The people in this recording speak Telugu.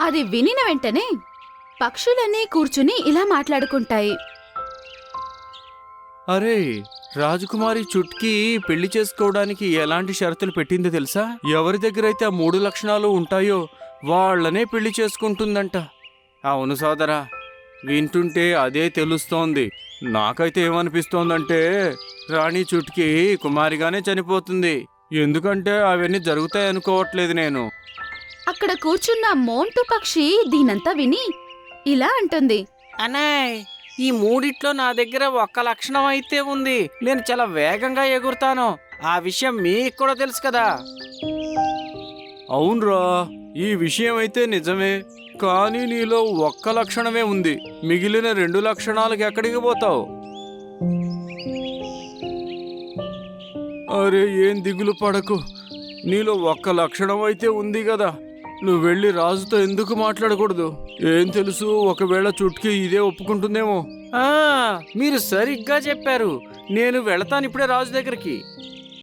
అది వినిన వెంటనే పక్షులన్నీ కూర్చుని ఇలా మాట్లాడుకుంటాయి. అరే, రాజకుమారి చుట్కీ పెళ్లి చేసుకోవడానికి ఎలాంటి షరతులు పెట్టిందో తెలుసా? ఎవరి దగ్గరైతే ఆ 3 లక్షణాలు ఉంటాయో వాళ్లనే పెళ్లి చేసుకుంటుందంట. అవును సోదరా, వింటుంటే అదే తెలుస్తోంది. నాకైతే ఏమనిపిస్తోందంటే రాణి చుట్కీ కుమారిగానే చనిపోతుంది. ఎందుకంటే అవన్నీ జరుగుతాయనుకోవట్లేదు నేను. అక్కడ కూర్చున్న మోంటు పక్షి దీనంతా విని ఇలా అంటుంది. అన్నయ్, ఈ మూడిట్లో నా దగ్గర ఒక్క లక్షణం అయితే ఉంది. నేను చాలా వేగంగా ఎగురుతాను. ఆ విషయం మీకు కూడా తెలుసు కదా. అవునరా, ఈ విషయం అయితే నిజమే. కానీ నీలో ఒక్క లక్షణమే ఉంది. మిగిలిన 2 లక్షణాలకు ఎక్కడికి పోతావు? అరే, ఏం దిగులు పడకు. నీలో ఒక్క లక్షణం అయితే ఉంది కదా. నువ్వు వెళ్ళి రాజుతో ఎందుకు మాట్లాడకూడదు? ఏం తెలుసు, ఒకవేళ చుట్కీ ఇదే ఒప్పుకుంటుందేమో. మీరు సరిగ్గా చెప్పారు. నేను వెళతాను ఇప్పుడే రాజు దగ్గరికి.